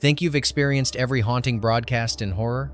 Think you've experienced every haunting broadcast in horror?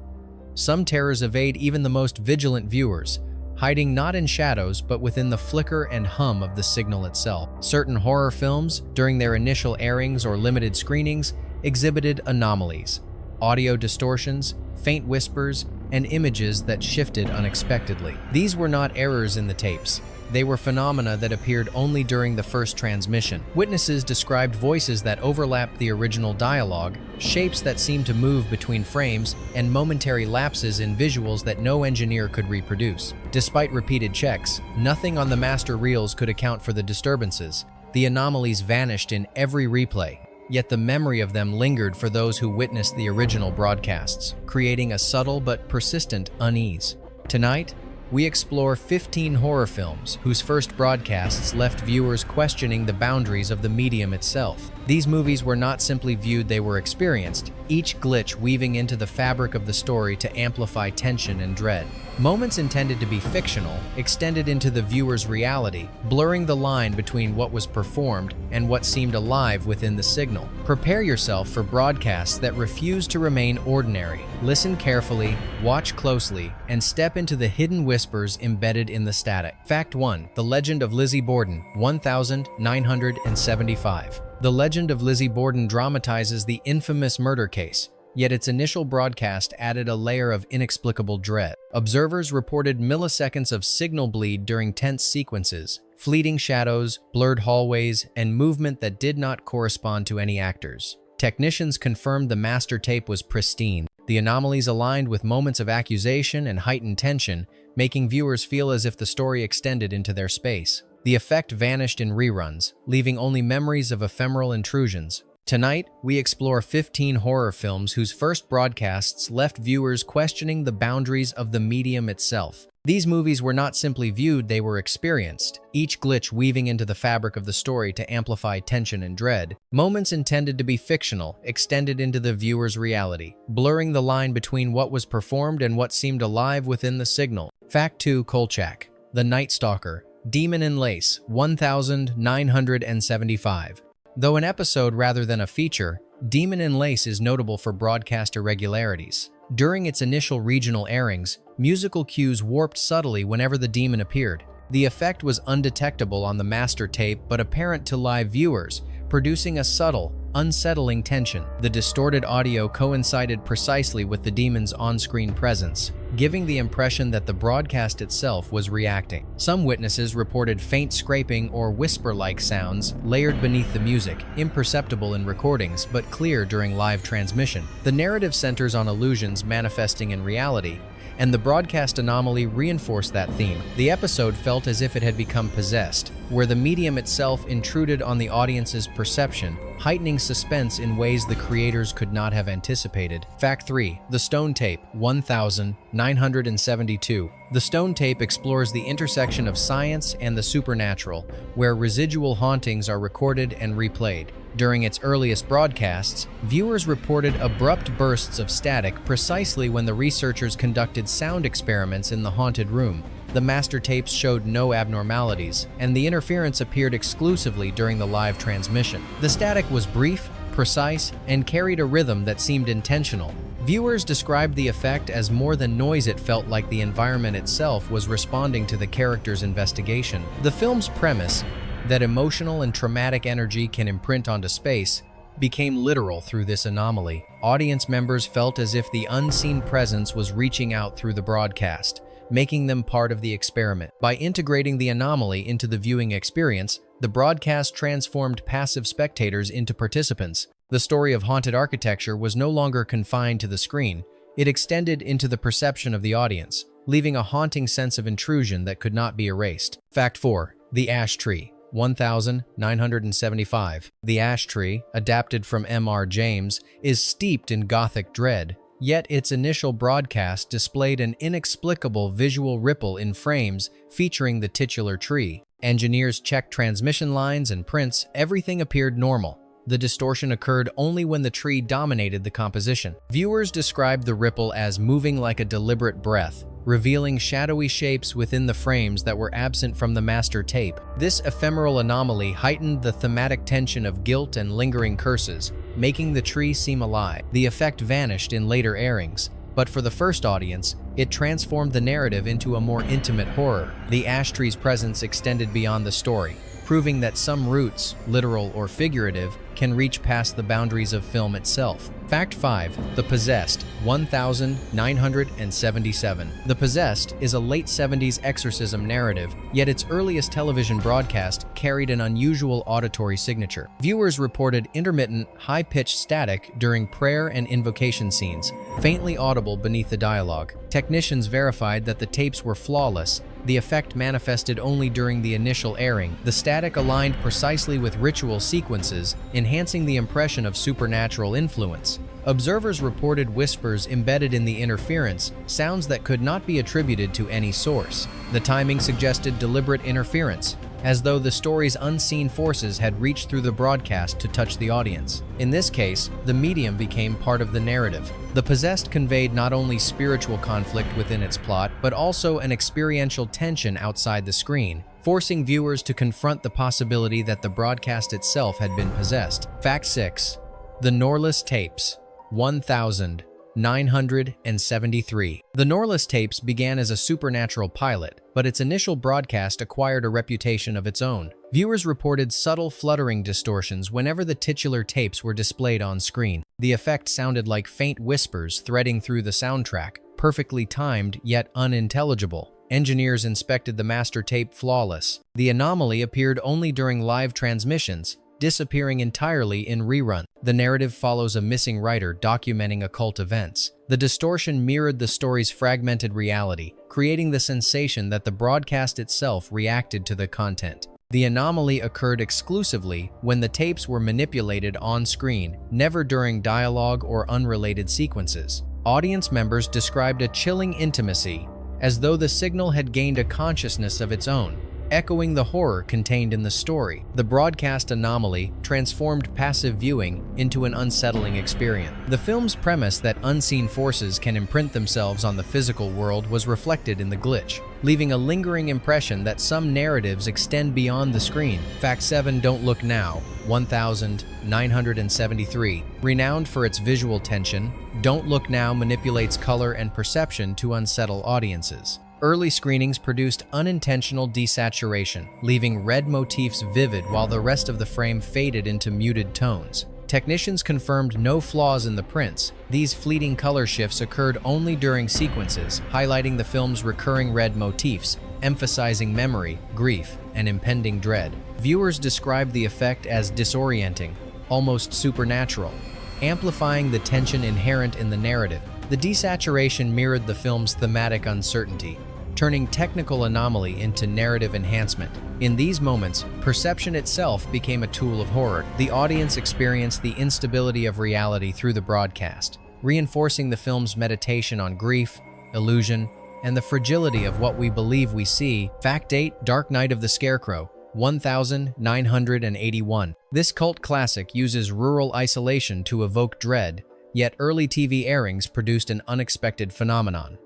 Some terrors evade even the most vigilant viewers, hiding not in shadows but within the flicker and hum of the signal itself. Certain horror films, during their initial airings or limited screenings, exhibited anomalies, audio distortions, faint whispers, and images that shifted unexpectedly. These were not errors in the tapes. They were phenomena that appeared only during the first transmission. Witnesses described voices that overlapped the original dialogue, shapes that seemed to move between frames, and momentary lapses in visuals that no engineer could reproduce. Despite repeated checks, nothing on the master reels could account for the disturbances. The anomalies vanished in every replay, yet the memory of them lingered for those who witnessed the original broadcasts, creating a subtle but persistent unease. Tonight, we explore 15 horror films whose first broadcasts left viewers questioning the boundaries of the medium itself. These movies were not simply viewed, they were experienced, each glitch weaving into the fabric of the story to amplify tension and dread. Moments intended to be fictional extended into the viewer's reality, blurring the line between what was performed and what seemed alive within the signal. Prepare yourself for broadcasts that refuse to remain ordinary. Listen carefully, watch closely, and step into the hidden whispers embedded in the static. Fact 1. The Legend of Lizzie Borden, 1975. The Legend of Lizzie Borden dramatizes the infamous murder case, yet its initial broadcast added a layer of inexplicable dread. Observers reported milliseconds of signal bleed during tense sequences, fleeting shadows, blurred hallways, and movement that did not correspond to any actors. Technicians confirmed the master tape was pristine. The anomalies aligned with moments of accusation and heightened tension, making viewers feel as if the story extended into their space. The effect vanished in reruns, leaving only memories of ephemeral intrusions. Tonight, we explore 15 horror films whose first broadcasts left viewers questioning the boundaries of the medium itself. These movies were not simply viewed, they were experienced, each glitch weaving into the fabric of the story to amplify tension and dread. Moments intended to be fictional extended into the viewer's reality, blurring the line between what was performed and what seemed alive within the signal. Fact 2. Kolchak, The Night Stalker, Demon in Lace, 1975. Though an episode rather than a feature, Demon in Lace is notable for broadcast irregularities. During its initial regional airings, musical cues warped subtly whenever the demon appeared. The effect was undetectable on the master tape but apparent to live viewers, producing a subtle, unsettling tension. The distorted audio coincided precisely with the demon's on-screen presence, giving the impression that the broadcast itself was reacting. Some witnesses reported faint scraping or whisper-like sounds layered beneath the music, imperceptible in recordings but clear during live transmission. The narrative centers on illusions manifesting in reality, and the broadcast anomaly reinforced that theme. The episode felt as if it had become possessed, where the medium itself intruded on the audience's perception, heightening suspense in ways the creators could not have anticipated. Fact 3. The Stone Tape, 1972. The Stone Tape explores the intersection of science and the supernatural, where residual hauntings are recorded and replayed. During its earliest broadcasts, viewers reported abrupt bursts of static precisely when the researchers conducted sound experiments in the haunted room. The master tapes showed no abnormalities, and the interference appeared exclusively during the live transmission. The static was brief, precise, and carried a rhythm that seemed intentional. Viewers described the effect as more than noise. It felt like the environment itself was responding to the characters' investigation. The film's premise, that emotional and traumatic energy can imprint onto space, became literal through this anomaly. Audience members felt as if the unseen presence was reaching out through the broadcast, making them part of the experiment. By integrating the anomaly into the viewing experience, the broadcast transformed passive spectators into participants. The story of haunted architecture was no longer confined to the screen. It extended into the perception of the audience, leaving a haunting sense of intrusion that could not be erased. Fact 4. The Ash Tree, 1975. The Ash Tree, adapted from M.R. James, is steeped in gothic dread, yet its initial broadcast displayed an inexplicable visual ripple in frames featuring the titular tree. Engineers checked transmission lines and prints, everything appeared normal. The distortion occurred only when the tree dominated the composition. Viewers described the ripple as moving like a deliberate breath, revealing shadowy shapes within the frames that were absent from the master tape. This ephemeral anomaly heightened the thematic tension of guilt and lingering curses, making the tree seem alive. The effect vanished in later airings, but for the first audience, it transformed the narrative into a more intimate horror. The ash tree's presence extended beyond the story, proving that some roots, literal or figurative, can reach past the boundaries of film itself. Fact 5. The Possessed, 1977. The Possessed is a late 70s exorcism narrative, yet its earliest television broadcast carried an unusual auditory signature. Viewers reported intermittent, high-pitched static during prayer and invocation scenes, faintly audible beneath the dialogue. Technicians verified that the tapes were flawless. The effect manifested only during the initial airing. The static aligned precisely with ritual sequences, enhancing the impression of supernatural influence. Observers reported whispers embedded in the interference, sounds that could not be attributed to any source. The timing suggested deliberate interference, as though the story's unseen forces had reached through the broadcast to touch the audience. In this case, the medium became part of the narrative. The Possessed conveyed not only spiritual conflict within its plot, but also an experiential tension outside the screen, forcing viewers to confront the possibility that the broadcast itself had been possessed. Fact 6. The Norliss Tapes, 1973. The Norliss Tapes began as a supernatural pilot, but its initial broadcast acquired a reputation of its own. Viewers reported subtle fluttering distortions whenever the titular tapes were displayed on screen. The effect sounded like faint whispers threading through the soundtrack, perfectly timed yet unintelligible. Engineers inspected the master tape flawless. The anomaly appeared only during live transmissions, disappearing entirely in rerun. The narrative follows a missing writer documenting occult events. The distortion mirrored the story's fragmented reality, creating the sensation that the broadcast itself reacted to the content. The anomaly occurred exclusively when the tapes were manipulated on screen, never during dialogue or unrelated sequences. Audience members described a chilling intimacy, as though the signal had gained a consciousness of its own, echoing the horror contained in the story. The broadcast anomaly transformed passive viewing into an unsettling experience. The film's premise that unseen forces can imprint themselves on the physical world was reflected in the glitch, leaving a lingering impression that some narratives extend beyond the screen. Fact 7. Don't Look Now, 1973. Renowned for its visual tension, Don't Look Now manipulates color and perception to unsettle audiences. Early screenings produced unintentional desaturation, leaving red motifs vivid while the rest of the frame faded into muted tones. Technicians confirmed no flaws in the prints. These fleeting color shifts occurred only during sequences, highlighting the film's recurring red motifs, emphasizing memory, grief, and impending dread. Viewers described the effect as disorienting, almost supernatural, amplifying the tension inherent in the narrative. The desaturation mirrored the film's thematic uncertainty, turning technical anomaly into narrative enhancement. In these moments, perception itself became a tool of horror. The audience experienced the instability of reality through the broadcast, reinforcing the film's meditation on grief, illusion, and the fragility of what we believe we see. Fact 8. Dark Night of the Scarecrow, 1981. This cult classic uses rural isolation to evoke dread, yet early TV airings produced an unexpected phenomenon.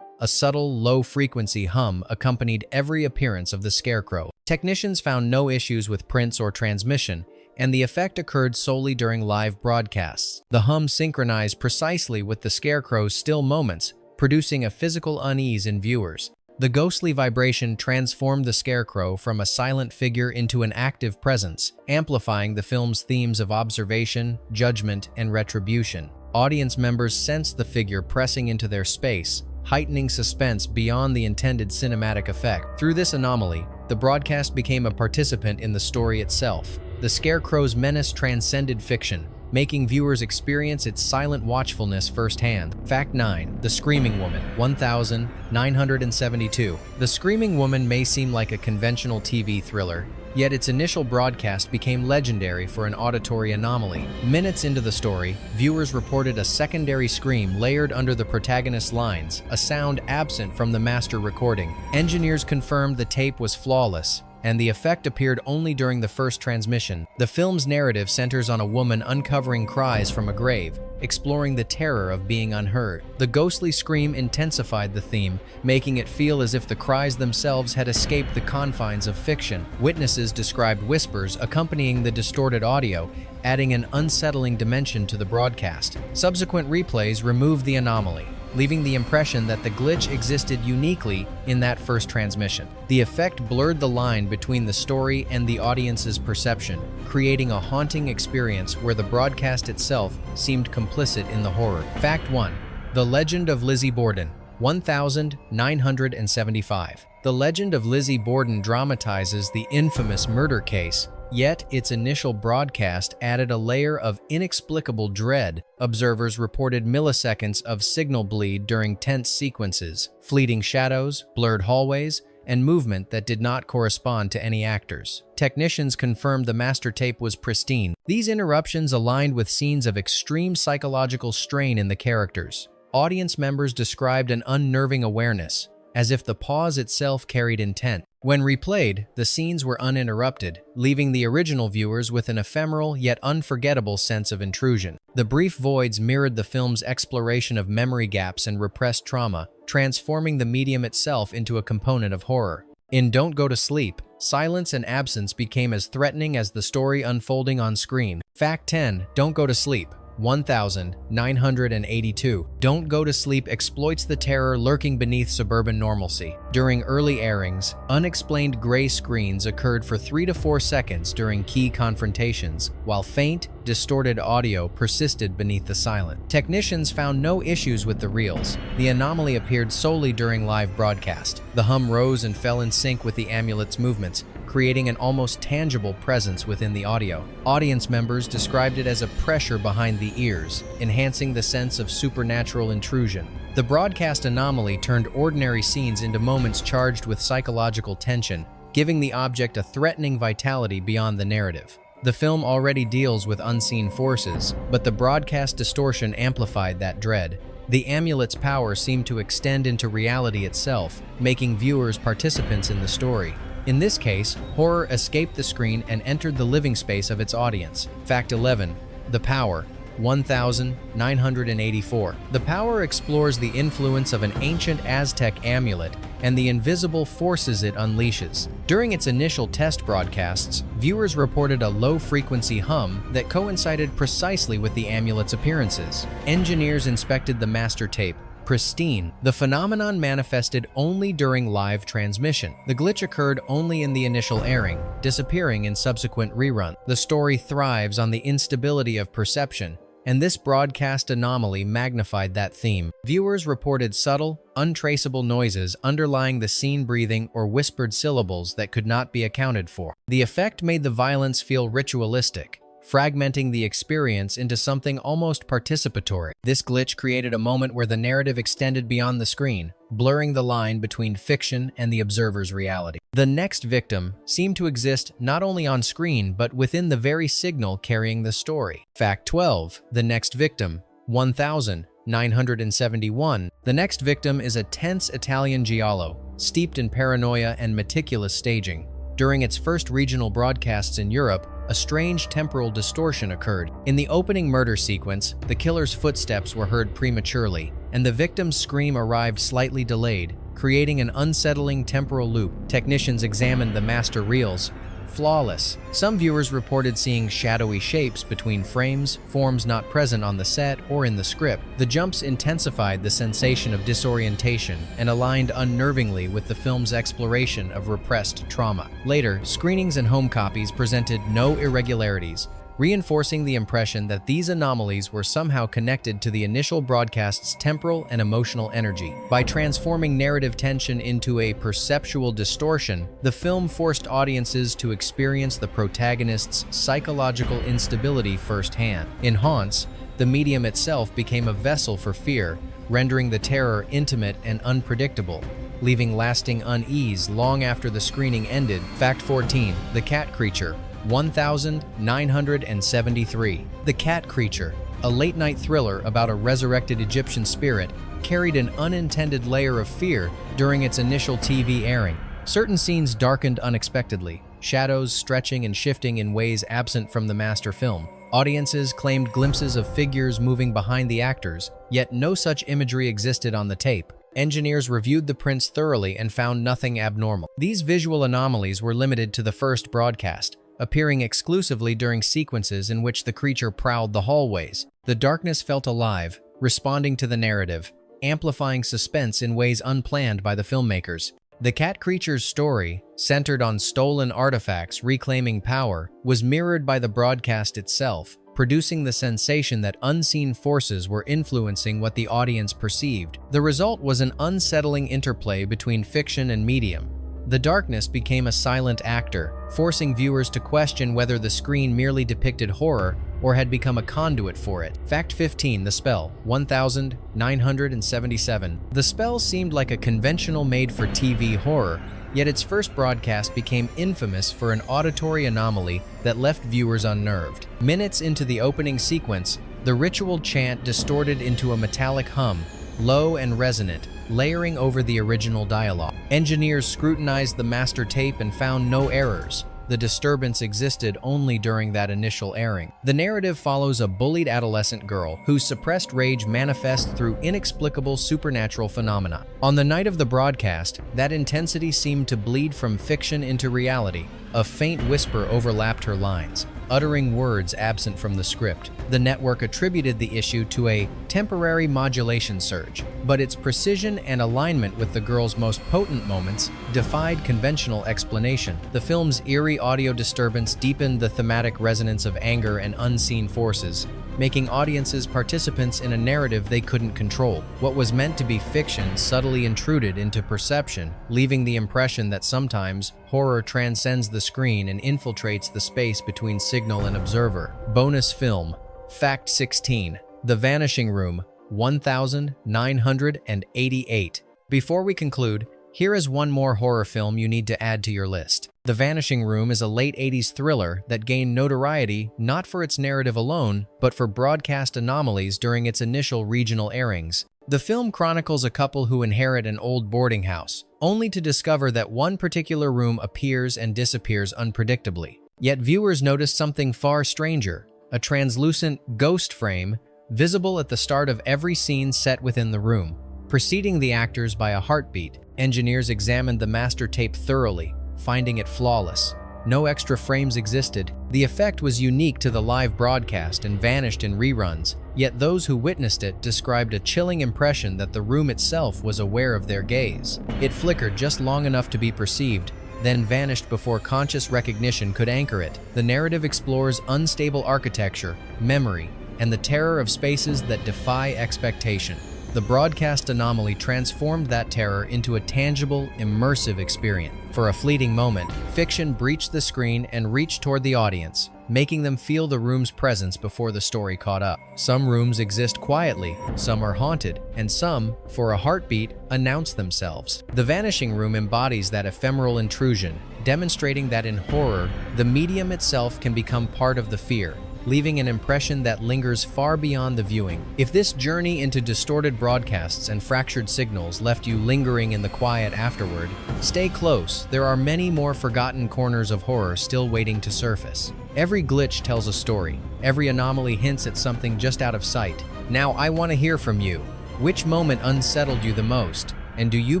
A subtle, low-frequency hum accompanied every appearance of the Scarecrow. Technicians found no issues with prints or transmission, and the effect occurred solely during live broadcasts. The hum synchronized precisely with the Scarecrow's still moments, producing a physical unease in viewers. The ghostly vibration transformed the Scarecrow from a silent figure into an active presence, amplifying the film's themes of observation, judgment, and retribution. Audience members sensed the figure pressing into their space, heightening suspense beyond the intended cinematic effect. Through this anomaly, the broadcast became a participant in the story itself. The Scarecrow's menace transcended fiction, making viewers experience its silent watchfulness firsthand. Fact 9. The Screaming Woman, 1972. The Screaming Woman may seem like a conventional TV thriller, yet its initial broadcast became legendary for an auditory anomaly. Minutes into the story, viewers reported a secondary scream layered under the protagonist's lines, a sound absent from the master recording. Engineers confirmed the tape was flawless, and the effect appeared only during the first transmission. The film's narrative centers on a woman uncovering cries from a grave, exploring the terror of being unheard. The ghostly scream intensified the theme, making it feel as if the cries themselves had escaped the confines of fiction. Witnesses described whispers accompanying the distorted audio, adding an unsettling dimension to the broadcast. Subsequent replays removed the anomaly, leaving the impression that the glitch existed uniquely in that first transmission. The effect blurred the line between the story and the audience's perception, creating a haunting experience where the broadcast itself seemed complicit in the horror. Fact 1. The Legend of Lizzie Borden, 1975. The legend of Lizzie Borden dramatizes the infamous murder case, yet its initial broadcast added a layer of inexplicable dread. Observers reported milliseconds of signal bleed during tense sequences, fleeting shadows, blurred hallways, and movement that did not correspond to any actors. Technicians confirmed the master tape was pristine. These interruptions aligned with scenes of extreme psychological strain in the characters. Audience members described an unnerving awareness, as if the pause itself carried intent. When replayed, the scenes were uninterrupted, leaving the original viewers with an ephemeral yet unforgettable sense of intrusion. The brief voids mirrored the film's exploration of memory gaps and repressed trauma, transforming the medium itself into a component of horror. In Don't Go to Sleep, silence and absence became as threatening as the story unfolding on screen. Fact 10. Don't Go to Sleep, 1982. Don't Go to Sleep exploits the terror lurking beneath suburban normalcy. During early airings, unexplained gray screens occurred for 3 to 4 seconds during key confrontations, while faint, distorted audio persisted beneath the silence. Technicians found no issues with the reels. The anomaly appeared solely during live broadcast. The hum rose and fell in sync with the amulet's movements, creating an almost tangible presence within the audio. Audience members described it as a pressure behind the ears, enhancing the sense of supernatural intrusion. The broadcast anomaly turned ordinary scenes into moments charged with psychological tension, giving the object a threatening vitality beyond the narrative. The film already deals with unseen forces, but the broadcast distortion amplified that dread. The amulet's power seemed to extend into reality itself, making viewers participants in the story. In this case, horror escaped the screen and entered the living space of its audience. Fact 11. The Power, 1984. The Power explores the influence of an ancient Aztec amulet and the invisible forces it unleashes. During its initial test broadcasts, viewers reported a low-frequency hum that coincided precisely with the amulet's appearances. Engineers inspected the master tape, pristine. The phenomenon manifested only during live transmission. The glitch occurred only in the initial airing, disappearing in subsequent rerun. The story thrives on the instability of perception, and this broadcast anomaly magnified that theme. Viewers reported subtle, untraceable noises underlying the scene breathing or whispered syllables that could not be accounted for. The effect made the violence feel ritualistic, fragmenting the experience into something almost participatory. This glitch created a moment where the narrative extended beyond the screen, blurring the line between fiction and the observer's reality. The next victim seemed to exist not only on screen but within the very signal carrying the story. Fact 12. The next victim, 1971. The next victim is a tense Italian giallo, steeped in paranoia and meticulous staging. During its first regional broadcasts in Europe, a strange temporal distortion occurred. In the opening murder sequence, the killer's footsteps were heard prematurely, and the victim's scream arrived slightly delayed, creating an unsettling temporal loop. Technicians examined the master reels. Flawless. Some viewers reported seeing shadowy shapes between frames, forms not present on the set or in the script. The jumps intensified the sensation of disorientation and aligned unnervingly with the film's exploration of repressed trauma. Later, screenings and home copies presented no irregularities, reinforcing the impression that these anomalies were somehow connected to the initial broadcast's temporal and emotional energy. By transforming narrative tension into a perceptual distortion, the film forced audiences to experience the protagonist's psychological instability firsthand. In Haunts, the medium itself became a vessel for fear, rendering the terror intimate and unpredictable, leaving lasting unease long after the screening ended. Fact 14. The Cat Creature, 1973. The Cat Creature, a late-night thriller about a resurrected Egyptian spirit, carried an unintended layer of fear during its initial TV airing. Certain scenes darkened unexpectedly, shadows stretching and shifting in ways absent from the master film. Audiences claimed glimpses of figures moving behind the actors, yet no such imagery existed on the tape. Engineers reviewed the prints thoroughly and found nothing abnormal. These visual anomalies were limited to the first broadcast, appearing exclusively during sequences in which the creature prowled the hallways. The darkness felt alive, responding to the narrative, amplifying suspense in ways unplanned by the filmmakers. The cat creature's story, centered on stolen artifacts reclaiming power, was mirrored by the broadcast itself, producing the sensation that unseen forces were influencing what the audience perceived. The result was an unsettling interplay between fiction and medium. The darkness became a silent actor, forcing viewers to question whether the screen merely depicted horror or had become a conduit for it. Fact 15. The Spell, 1977. The Spell seemed like a conventional made-for-TV horror, yet its first broadcast became infamous for an auditory anomaly that left viewers unnerved. Minutes into the opening sequence, the ritual chant distorted into a metallic hum, low and resonant, layering over the original dialogue. Engineers scrutinized the master tape and found no errors. The disturbance existed only during that initial airing. The narrative follows a bullied adolescent girl whose suppressed rage manifests through inexplicable supernatural phenomena. On the night of the broadcast, that intensity seemed to bleed from fiction into reality. A faint whisper overlapped her lines, uttering words absent from the script. The network attributed the issue to a temporary modulation surge, but its precision and alignment with the girl's most potent moments defied conventional explanation. The film's eerie audio disturbance deepened the thematic resonance of anger and unseen forces, making audiences participants in a narrative they couldn't control. What was meant to be fiction subtly intruded into perception, leaving the impression that sometimes horror transcends the screen and infiltrates the space between signal and observer. Bonus film. Fact 16. The Vanishing Room, 1988. Before we conclude, here is one more horror film you need to add to your list. The Vanishing Room is a late 80s thriller that gained notoriety not for its narrative alone, but for broadcast anomalies during its initial regional airings. The film chronicles a couple who inherit an old boarding house, only to discover that one particular room appears and disappears unpredictably. Yet viewers notice something far stranger, a translucent ghost frame visible at the start of every scene set within the room. Preceding the actors by a heartbeat, engineers examined the master tape thoroughly, finding it flawless. No extra frames existed. The effect was unique to the live broadcast and vanished in reruns, yet those who witnessed it described a chilling impression that the room itself was aware of their gaze. It flickered just long enough to be perceived, then vanished before conscious recognition could anchor it. The narrative explores unstable architecture, memory, and the terror of spaces that defy expectation. The broadcast anomaly transformed that terror into a tangible, immersive experience. For a fleeting moment, fiction breached the screen and reached toward the audience, making them feel the room's presence before the story caught up. Some rooms exist quietly, some are haunted, and some, for a heartbeat, announce themselves. The Vanishing Room embodies that ephemeral intrusion, demonstrating that in horror, the medium itself can become part of the fear, leaving an impression that lingers far beyond the viewing. If this journey into distorted broadcasts and fractured signals left you lingering in the quiet afterward, stay close. There are many more forgotten corners of horror still waiting to surface. Every glitch tells a story. Every anomaly hints at something just out of sight. Now I want to hear from you. Which moment unsettled you the most? And do you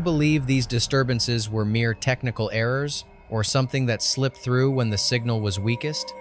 believe these disturbances were mere technical errors, or something that slipped through when the signal was weakest?